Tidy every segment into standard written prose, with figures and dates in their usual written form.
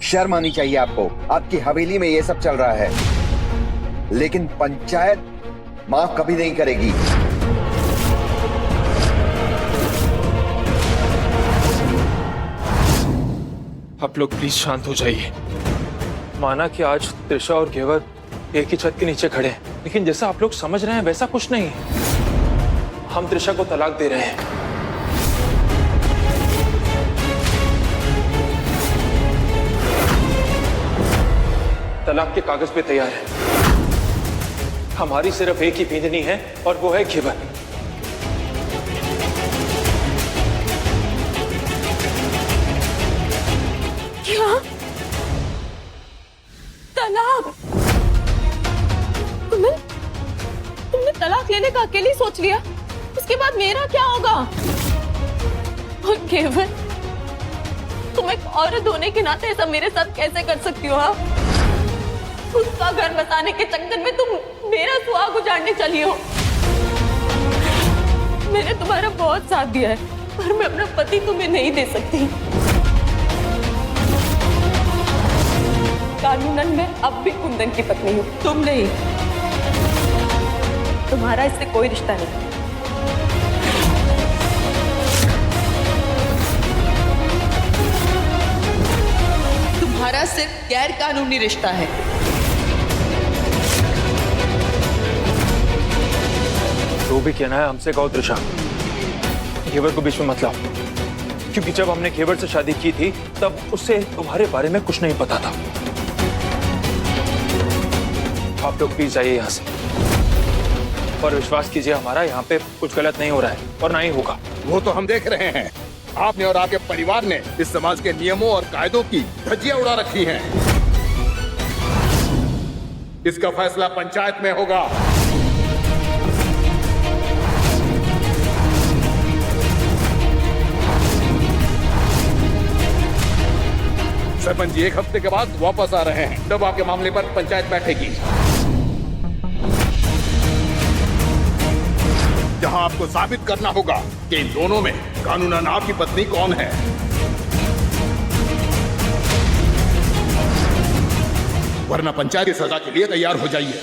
शर्म आनी चाहिए आपको। आपकी हवेली में ये सब चल रहा है, लेकिन पंचायत माफ कभी नहीं करेगी। आप लोग प्लीज शांत हो जाइए। माना कि आज त्रिशा और घेवर एक ही छत के नीचे खड़े हैं, लेकिन जैसा आप लोग समझ रहे हैं वैसा कुछ नहीं है। हम त्रिशा को तलाक दे रहे हैं। तलाक के कागज पे तैयार है। हमारी सिर्फ एक ही बींदनी है और वो है घेवर। क्या? तलाक? तुमने तलाक लेने का अकेले ही सोच लिया? उसके बाद मेरा क्या होगा? और घेवर, तुम एक औरत होने के नाते ऐसा मेरे साथ कैसे कर सकती हो? हाँ, उसका घर बसाने के चक्कर में तुम मेरा सुहाग उजाड़ने चली हो। मैंने तुम्हारा बहुत साथ दिया है, पर मैं अपना पति तुम्हें नहीं दे सकती। कानूनन मैं अब भी कुंदन की पत्नी हूँ, तुम नहीं। तुम्हारा इससे कोई रिश्ता नहीं। तुम्हारा सिर्फ गैर कानूनी रिश्ता है। जो भी कहना है हमसे कहो त्रिशा, घेवर को बीच में मत लाओ, क्योंकि जब हमने घेवर से शादी की थी तब उससे तुम्हारे बारे में कुछ नहीं पता था। आप लोग प्लीज जाइए यहाँ से और विश्वास कीजिए, हमारा यहाँ पे कुछ गलत नहीं हो रहा है और ना ही होगा। वो तो हम देख रहे हैं। आपने और आपके परिवार ने इस समाज के नियमों और कायदों की धज्जियां उड़ा रखी हैं। इसका फैसला पंचायत में होगा। सरपंच जी 1 हफ्ते के बाद वापस आ रहे हैं, तब आपके मामले पर पंचायत बैठेगी, जहां आपको साबित करना होगा कि इन दोनों में कानूनन आपकी पत्नी कौन है। वरना पंचायत की सजा के लिए तैयार हो जाइए।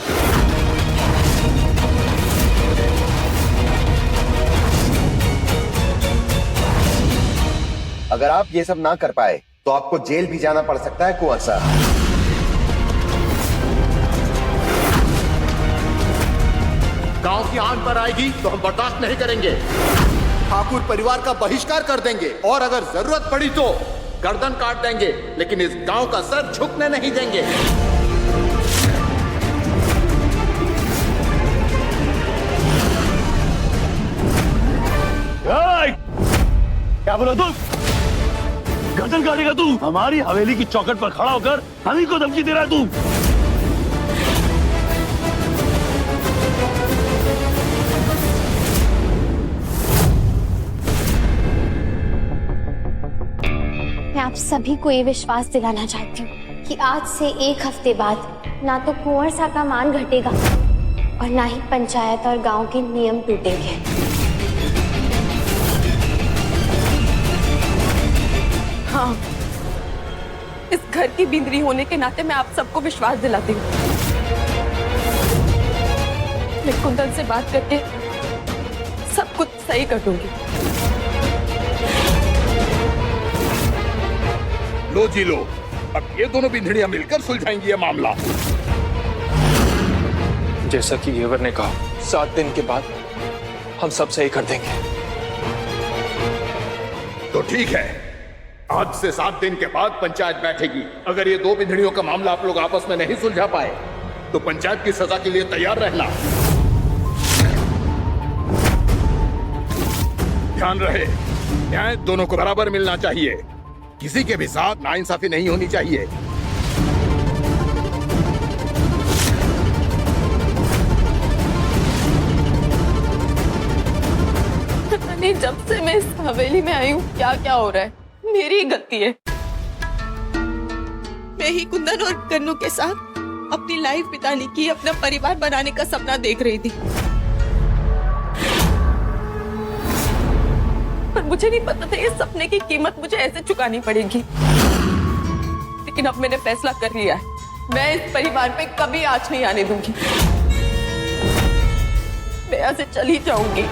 अगर आप ये सब ना कर पाए तो आपको जेल भी जाना पड़ सकता है कुंवर साहब। गांव की आन पर आएगी तो हम बर्दाश्त नहीं करेंगे। ठाकुर परिवार का बहिष्कार कर देंगे और अगर जरूरत पड़ी तो गर्दन काट देंगे, लेकिन इस गांव का सर झुकने नहीं देंगे। क्या बोला तू? गर्दन काटेगा तू? हमारी हवेली की चौखट पर खड़ा होकर हम ही को धमकी दे रहा है तू? मैं आप सभी को ये विश्वास दिलाना चाहती हूँ कि आज से 1 हफ्ते बाद ना तो कुंवर सा का मान घटेगा और ना ही पंचायत और गांव के नियम टूटेंगे। हाँ, इस घर की बिंदरी होने के नाते मैं आप सबको विश्वास दिलाती हूँ। मैं कुंदन से बात करके सब कुछ सही कर दूंगी। लो जी लो, अब ये दोनों बिंदड़ियां मिलकर सुलझाएंगी ये मामला। जैसा कि घेवर ने कहा, 7 दिन के बाद हम सब सही कर देंगे। तो ठीक है, आज से 7 दिन के बाद पंचायत बैठेगी। अगर ये 2 बिंदड़ियों का मामला आप लोग आपस में नहीं सुलझा पाए तो पंचायत की सजा के लिए तैयार रहना। ध्यान रहे, न्याय दोनों को बराबर मिलना चाहिए। किसी के भी साथ नाइंसाफी नहीं होनी चाहिए। पता नहीं जब से मैं इस हवेली में आई हूँ क्या क्या हो रहा है। मेरी ही गलती है। मैं ही कुंदन और कन्नू के साथ अपनी लाइफ बिताने की, अपना परिवार बनाने का सपना देख रही थी, पर मुझे नहीं पता था इस सपने की कीमत मुझे ऐसे चुकानी पड़ेगी। लेकिन अब मैंने फैसला कर लिया है, मैं इस परिवार पे कभी आँच नहीं आने दूंगी। मैं यहाँ से चली जाऊंगी।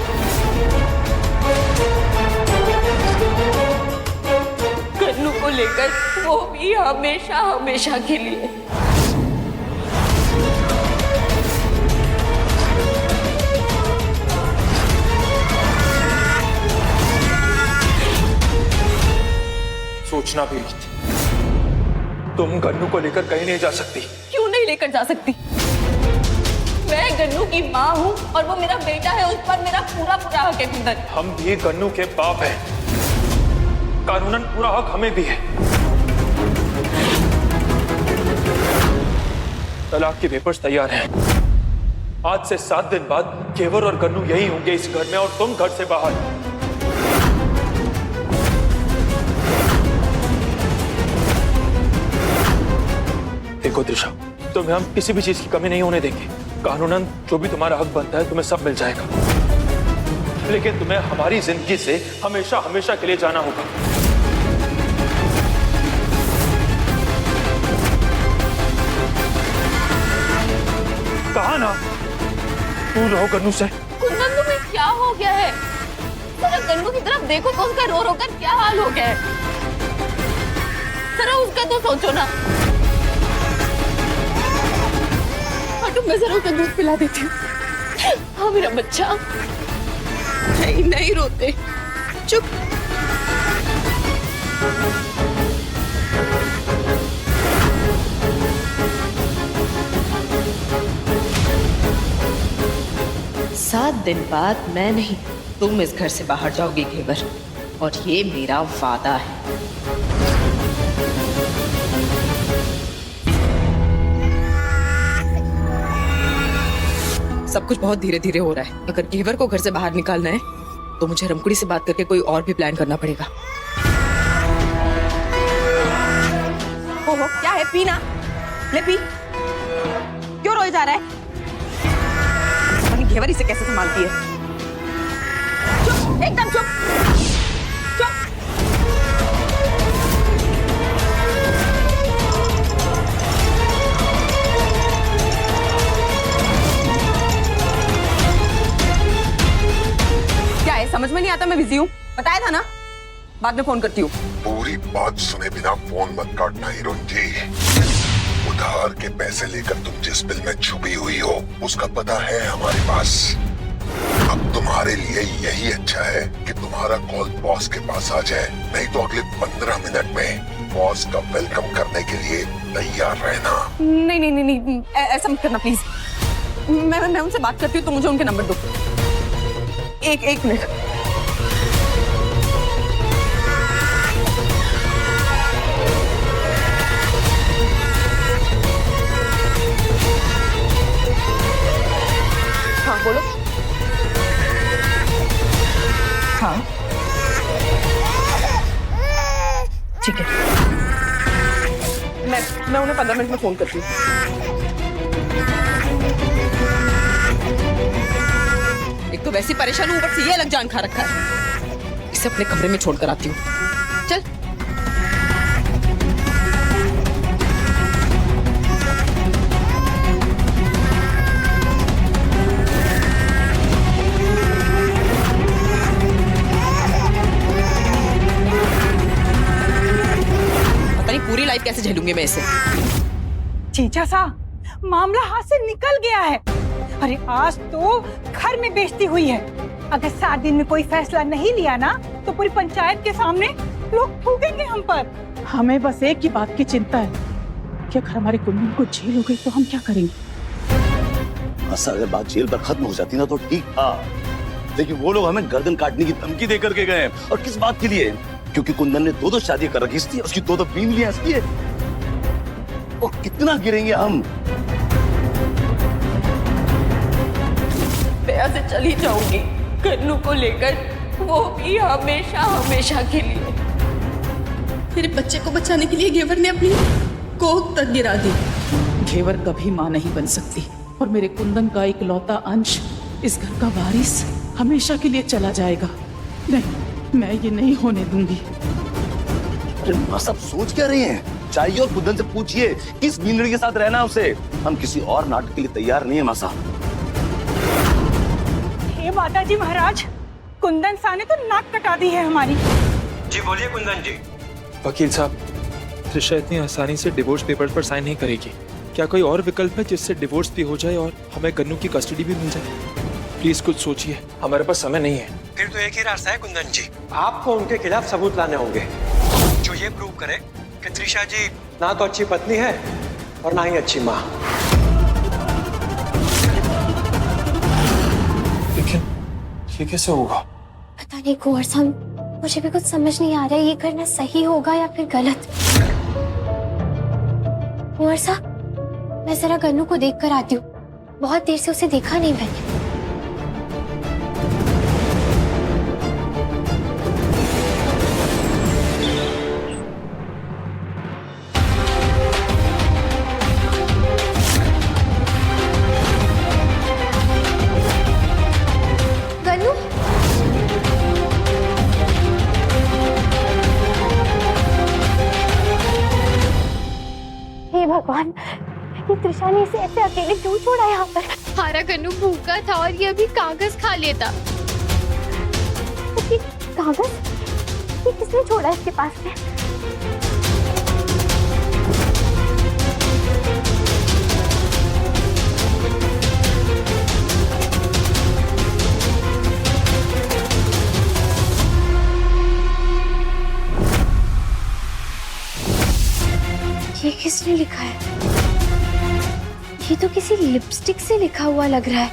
कन्नू को लेकर, वो भी हमेशा हमेशा के लिए। सोचना भी मत, तुम गन्नू को लेकर कहीं नहीं जा सकती। क्यों नहीं लेकर जा सकती? मैं गन्नू की माँ हूँ और वो मेरा बेटा है, उस पर मेरा पूरा पूरा हक है कुंदन। हम भी गन्नू के बाप हैं, कानूनन पूरा हक हमें भी है। तलाक के पेपर्स तैयार हैं। आज से 7 दिन बाद केवर और गन्नू यही होंगे इस घर में और तुम घर से बाहर। देखो त्रिशा, तुम्हें हम किसी भी चीज की कमी नहीं होने देंगे। कानूनन जो भी तुम्हारा हक बनता है तुम्हें सब मिल जाएगा, लेकिन तुम्हें हमारी जिंदगी से हमेशा हमेशा के लिए जाना होगा। कहा ना, दूर रहो गन्नू से। कुंदन तुम्हें क्या हो गया है? जरा गन्नू की तरफ देखो तो उसका रो रो कर क्या हाल हो गया है। जरा उसका तो सोचो ना। तो मैं जरा उसका दूध पिला देती हूँ। हाँ मेरा बच्चा, नहीं नहीं रोते, चुप। सात दिन बाद मैं नहीं, तुम इस घर से बाहर जाओगी घेवर, और ये मेरा वादा है। सब कुछ बहुत धीरे धीरे हो रहा है। अगर घेवर को घर से बाहर निकालना है तो मुझे रमकुड़ी से बात करके कोई और भी प्लान करना पड़ेगा। ओहो, क्या है? पीना ले, पी। क्यों रोए जा रहा है? घेवर इसे कैसे संभालती है? चुप, एकदम चुप, चुप। क्या है, समझ में नहीं आता? मैं बिजी हूँ, बताया था ना, बाद में फोन करती हूँ। पूरी बात सुने बिना फोन मत काटना हीरोइन जी। उधार के पैसे लेकर तुम जिस बिल में छुपी हुई हो उसका पता है हमारे पास। अब तुम्हारे लिए यही अच्छा है कि तुम्हारा कॉल बॉस के पास आ जाए, नहीं तो अगले 15 मिनट में बॉस का वेलकम करने के लिए तैयार रहना। नहीं नहीं नहीं नहीं, ऐसा मत करना प्लीज। मैं उनसे बात करती हूँ, तो मुझे उनके नंबर दो। एक मिनट। हाँ बोलो। हाँ ठीक है, मैं उन्हें 15 मिनट में फोन करती हूँ। एक तो वैसी परेशान हूँ, ऊपर से ये अलग जान खा रखा है। इसे अपने कमरे में छोड़कर आती हूँ। चल। पता नहीं पूरी लाइफ कैसे झेलूंगी मैं इसे। चीचा सा, मामला हाथ से निकल गया है। अरे आज तो घर में बेइज्जती हुई है। अगर 7 दिन में कोई फैसला नहीं लिया ना तो पूरी पंचायत के सामने लोग थूकेंगे हम पर। हमें बस एक ही बात की चिंता है कि अगर हमारे कुंदन को जेल हो गई तो हम क्या करेंगे। अच्छा, अगर बात जेल पर खत्म हो जाती ना तो ठीक था, लेकिन वो लोग हमें गर्दन काटने की धमकी दे करके गए। और किस बात के लिए? क्योंकि कुंदन ने 2 शादी कर रखी थी, उसकी 2 बीवियां इसकी है। और कितना गिरेंगे हम? मैं यहाँ से चली जाऊंगी कन्नू को लेकर, वो भी हमेशा हमेशा के लिए। मेरे बच्चे को बचाने के लिए घेवर ने अपनी कोख तक गिरा दी। घेवर कभी माँ नहीं बन सकती, और मेरे कुंदन का इकलौता अंश इस घर का वारिस हमेशा के लिए चला जाएगा। नहीं, मैं ये नहीं होने दूंगी। अरे माँ, सब सोच क्या रही हैं? जाइए और कुंदन से पूछिए किस मीनड़ी के साथ रहना है उसे। हम किसी और नाटक के लिए तैयार नहीं है माँ साहब। हे माताजी महाराज, कुंदन सा ने तो नाक कटा दी है हमारी। जी बोलिए कुंदन जी। वकील साहब, त्रिशा इतनी आसानी से डिवोर्स पेपर्स पर साइन नहीं करेगी। क्या कोई और विकल्प है जिससे डिवोर्स भी हो जाए और हमें गन्नू की कस्टडी भी मिल जाए? प्लीज कुछ सोचिए, हमारे पास समय नहीं है। फिर तो एक ही रास्ता है कुंदन जी, आपको उनके खिलाफ सबूत लाने होंगे जो ये प्रूव करे कि त्रिशा जी ना तो अच्छी पत्नी है और ना ही अच्छी माँ। लेकिन ये कैसे होगा? पता नहीं कुंवर साहब, मुझे भी कुछ समझ नहीं आ रहा है ये करना सही होगा या फिर गलत। कुंवर साहब, मैं जरा गन्नू को देख कर आती हूँ, बहुत देर से उसे देखा नहीं मैंने। गन्नू, हे भगवान, ये त्रिशा ने इसे ऐसे अकेले क्यों छोड़ा यहाँ पर? हमारा गन्नू भूखा था और ये अभी कागज खा लेता। ये कागज, ये किसने छोड़ा इसके पास में? ये किसने लिखा है? ये तो किसी लिपस्टिक से लिखा हुआ लग रहा है।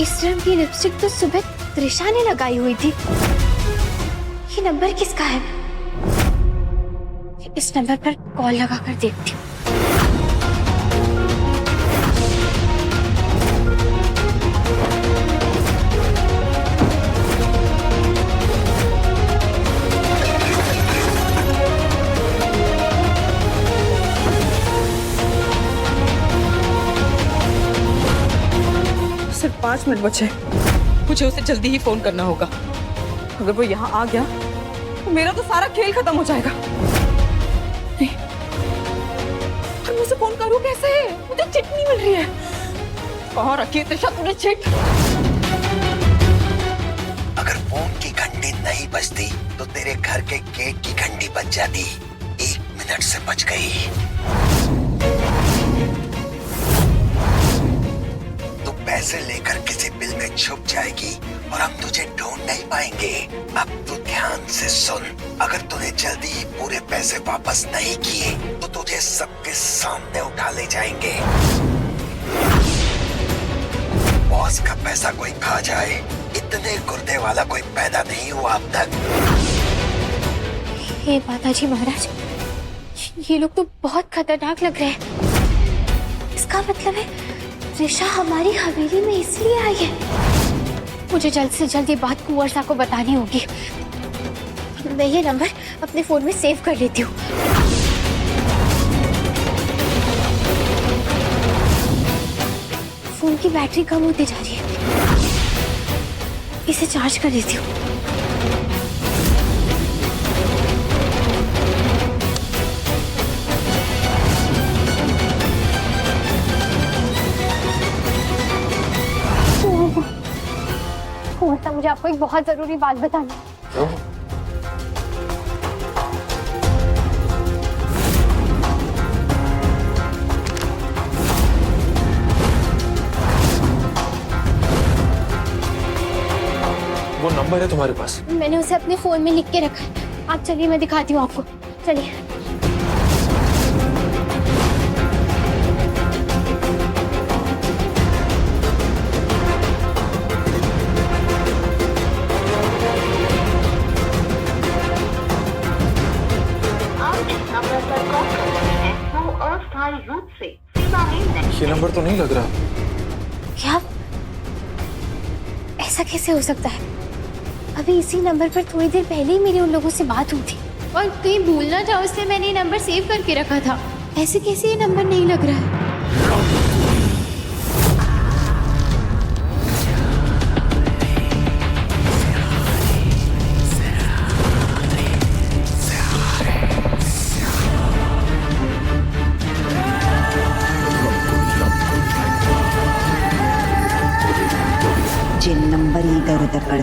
इस रंग की लिपस्टिक तो सुबह त्रिशा ने लगाई हुई थी। ये नंबर किसका है? इस नंबर पर कॉल लगाकर देखती हूँ। सिर्फ 5 मिनट बचे, मुझे उसे जल्दी ही फोन करना होगा। अगर वो यहाँ आ गया तो मेरा तो सारा खेल खत्म हो जाएगा। नहीं, और मैं उसे फोन करूँ कैसे? मुझे चिट नहीं मिल रही है। कहाँ रखी है त्रिशा तूने चिट? अगर फोन की घंटी नहीं बजती तो तेरे घर के गेट की घंटी बज जाती। 1 मिनट से बच गई। पैसे लेकर किसी बिल में छुप जाएगी और हम तुझे ढूंढ नहीं पाएंगे। अब तू ध्यान से सुन, अगर तूने जल्दी ही पूरे पैसे वापस नहीं किए तो तुझे सबके सामने उठा ले जाएंगे। बॉस का पैसा कोई खा जाए, इतने गुर्दे वाला कोई पैदा नहीं हुआ अब तक। हे माताजी महाराज, ये लोग तो बहुत खतरनाक लग रहे हैं। इसका मतलब है त्रिशा हमारी हवेली में इसलिए आई है। मुझे जल्द से जल्द ये बात कुंवर साहब को बतानी होगी। मैं ये नंबर अपने फोन में सेव कर लेती हूँ। फोन की बैटरी कम होती जा रही है, इसे चार्ज कर लेती हूँ। मुझे आपको एक बहुत जरूरी बात बतानी है। वो नंबर है तुम्हारे पास? मैंने उसे अपने फोन में लिख के रखा है। आप चलिए, मैं दिखाती हूँ आपको। चलिए। ये नंबर तो नहीं लग रहा। क्या? ऐसा कैसे हो सकता है? अभी इसी नंबर पर थोड़ी देर पहले ही मेरी उन लोगों से बात हुई थी और कहीं भूलना चाहो इसलिए मैंने ये नंबर सेव करके रखा था। ऐसे कैसे ये नंबर नहीं लग रहा है?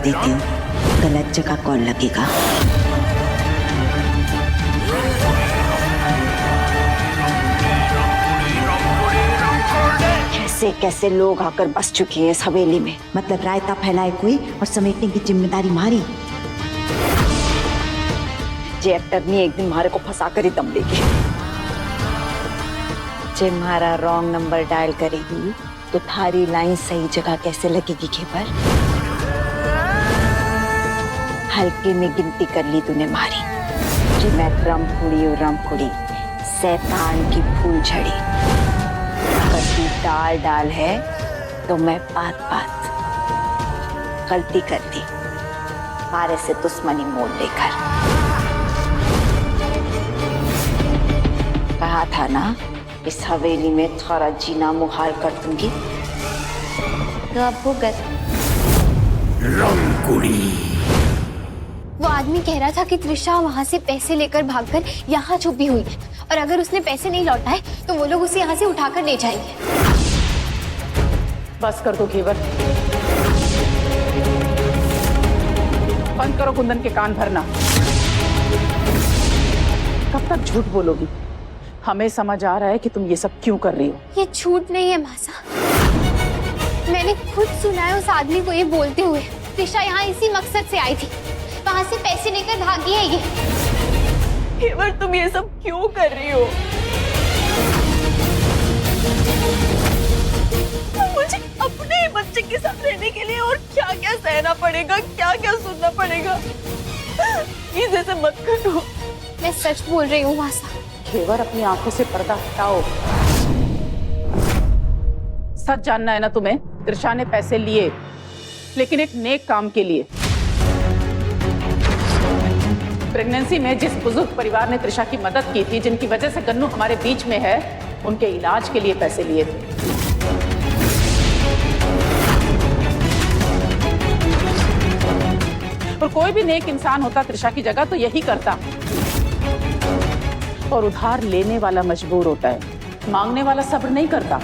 देती हूँ, गलत जगह कौन लगेगा। कैसे कैसे लोग आकर बस चुके हैं इस हवेली में। मतलब रायता फैलाए कोई और समेटने की जिम्मेदारी मारी। जे एक्टरनी एक दिन मारे को फंसा कर ही दम लेगी। जे मारा रॉन्ग नंबर डायल करेगी तो थारी लाइन सही जगह कैसे लगेगी घेवर। हल्के में गिनती कर ली तूने मारी। जे मैं रमकुड़ी और रमकुड़ी शैतान की फूल झड़ी। अगर तू डाल डाल है तो मैं बात बात गलती कर दी, मारे से दुश्मनी मोड़ लेकर। कहा था ना इस हवेली में थोड़ा जीना मुहाल कर दूंगी, तो अब वो वो आदमी कह रहा था कि त्रिशा वहाँ से पैसे लेकर भागकर यहाँ छुपी हुई है, और अगर उसने पैसे नहीं लौटाए तो वो लोग उसे यहाँ से उठाकर ले जाएंगे। बस कर दो घेवर, बंद करो कुंदन के कान भरना। कब तक झूठ बोलोगी? हमें समझ आ रहा है कि तुम ये सब क्यों कर रही हो। ये झूठ नहीं है मासा, मैंने खुद सुना है उस आदमी को ये बोलते हुए। त्रिशा यहाँ इसी मकसद से आई थी, वहाँ से पैसे लेकर भागी है ये। घेवर तुम ये सब क्यों कर रही हो? मुझे अपने बच्चे के साथ रहने के लिए और क्या क्या सहना पड़ेगा, क्या क्या सुनना पड़ेगा। ये जैसे मत करो। मैं सच बोल रही हूँ मासा। घेवर अपनी आंखों से पर्दा हटाओ। सच जानना है ना तुम्हें? त्रिशा ने पैसे लिए, लेकिन एक नेक काम के लिए। प्रेगनेंसी में जिस बुजुर्ग परिवार ने त्रिशा की मदद की थी, जिनकी वजह से गन्नू हमारे बीच में है, उनके इलाज के लिए पैसे लिए थे। और कोई भी नेक इंसान होता त्रिशा की जगह तो यही करता। और उधार लेने वाला मजबूर होता है, मांगने वाला सब्र नहीं करता।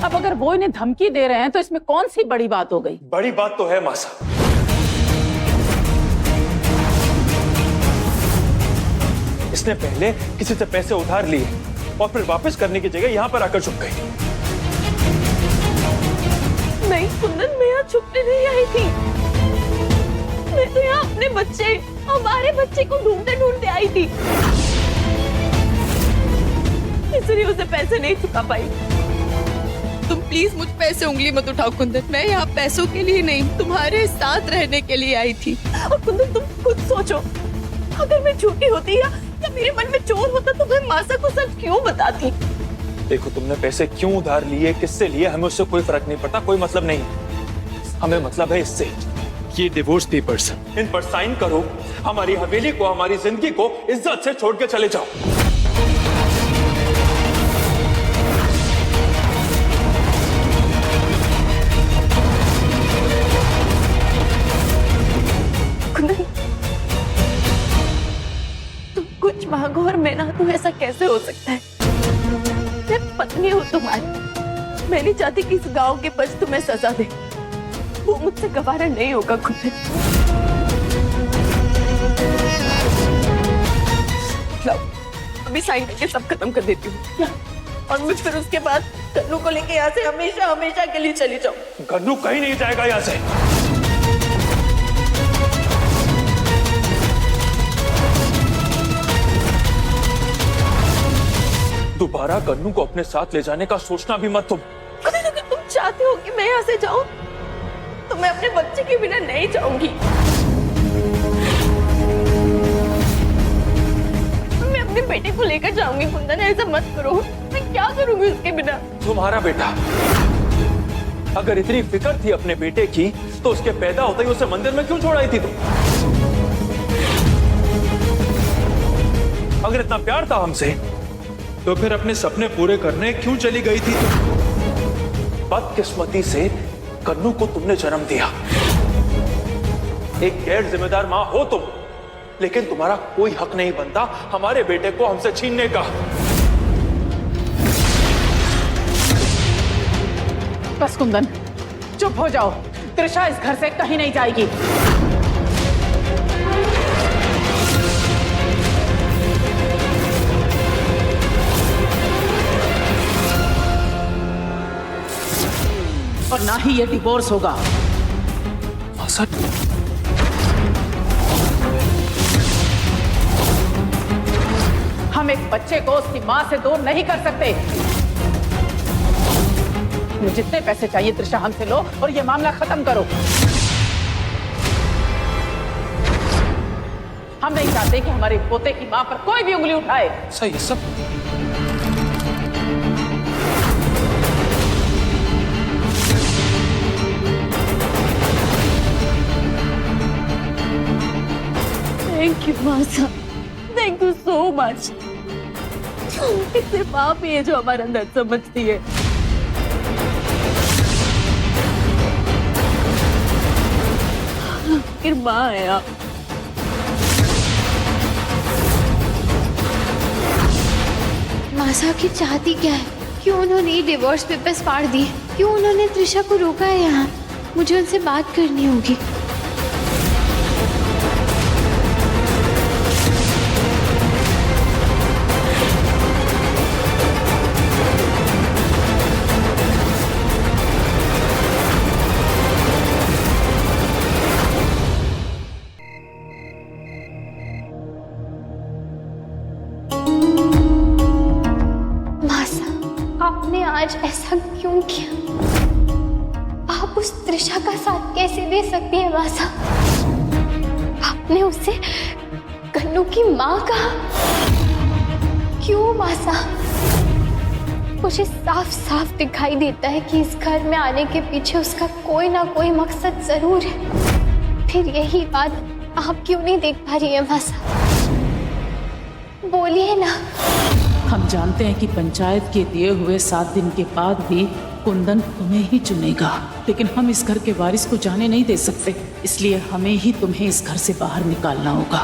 अब अगर वो इन्हें धमकी दे रहे हैं तो इसमें कौन सी बड़ी बात हो गई? बड़ी बात तो है मासा। इसने पहले किसी से पैसे उधार लिए और फिर वापस करने की जगह यहाँ पर आकर छुप गई। नहीं कुंदन, मैं यहाँ छुपने नहीं आई थी। मैं तो यहाँ अपने बच्चे, हमारे बच्चे को ढूंढते ढूंढते आई थी, इसलिए उसे पैसे नहीं चुका पाई। तुम प्लीज मुझ पे ऐसे उंगली मत उठाओ कुंदन। मैं यहाँ पैसों के लिए नहीं, तुम्हारे साथ रहने के लिए आई थी। और कुंदन तुम खुद सोचो, अगर मैं झूठी होती या मेरे मन में चोर होता तो मैं मासा को सच क्यों बताती? देखो, तुमने पैसे क्यों उधार लिए, किससे लिए, हमें उससे कोई फर्क नहीं पड़ता, कोई मतलब नहीं। हमें मतलब है इससे, ये डिवोर्स पेपर्स, इन पर साइन करो, हमारी हवेली को, हमारी जिंदगी को इज्जत से छोड़ के चले जाओ। तुम कुछ मांगो और मैं ना दूं, ऐसा कैसे हो सकता है? मैं पत्नी हूँ तुम्हारी, मैं नहीं चाहती कि इस गांव के बस तुम्हें सजा दे। वो मुझसे गवारा नहीं होगा कुंदन। अभी साइन करके सब खत्म कर देती हूँ, और मैं फिर उसके बाद गन्नू को लेके यहाँ से हमेशा हमेशा के लिए चली जाऊँ। गन्नू कहीं नहीं जाएगा यहाँ से। दोबारा गन्नू को अपने साथ ले जाने का सोचना भी मत तुम। अगर तुम चाहते हो कि मैं यहाँ से जाऊँ तो मैं अपने बच्चे के बिना नहीं जाऊंगी। मैं अपने बेटे को लेकर जाऊंगी कुंदन, ऐसा मत करो। मैं क्या करूंगी उसके बिना? तुम्हारा बेटा, अगर इतनी फिक्र थी अपने बेटे की तो उसके पैदा होते ही उसे मंदिर में क्यों छोड़ आई थी तुम? अगर इतना प्यार था हमसे तो फिर अपने सपने पूरे करने क्यों चली गई थी तुम? बदकिस्मती से गन्नू को तुमने जन्म दिया। एक गैर जिम्मेदार मां हो तुम, लेकिन तुम्हारा कोई हक नहीं बनता हमारे बेटे को हमसे छीनने का। बस कुंदन, चुप हो जाओ। त्रिशा इस घर से कहीं नहीं जाएगी। और ना ही ये डिवोर्स होगा। मासा, हम एक बच्चे को उसकी मां से दूर नहीं कर सकते। जितने पैसे चाहिए त्रिशा हमसे लो और ये मामला खत्म करो। हम नहीं चाहते कि हमारे पोते की मां पर कोई भी उंगली उठाए। सही है सब। थैंक यू मासा, थैंक यू सो मच। सिर्फ आप ही है जो हमारा दर्द समझती है। फिर माँ है आप। मासा की चाहती क्या है? क्यों उन्होंने ये डिवोर्स पेपर्स फाड़ दिए? क्यों उन्होंने त्रिशा को रोका है यहाँ? मुझे उनसे बात करनी होगी। आपने आज ऐसा क्यों किया? आप उस त्रिशा का साथ कैसे दे सकती है मासा? आपने उसे कन्नू की माँ कहा। क्यों मासा? मुझे साफ साफ दिखाई देता है कि इस घर में आने के पीछे उसका कोई ना कोई मकसद जरूर है। फिर यही बात आप क्यों नहीं देख पा रही है मासा? बोलिए ना। हम जानते हैं कि पंचायत के दिए हुए 7 दिन के बाद भी कुंदन तुम्हें ही चुनेगा, लेकिन हम इस घर के वारिस को जाने नहीं दे सकते। इसलिए हमें ही तुम्हें इस घर से बाहर निकालना होगा।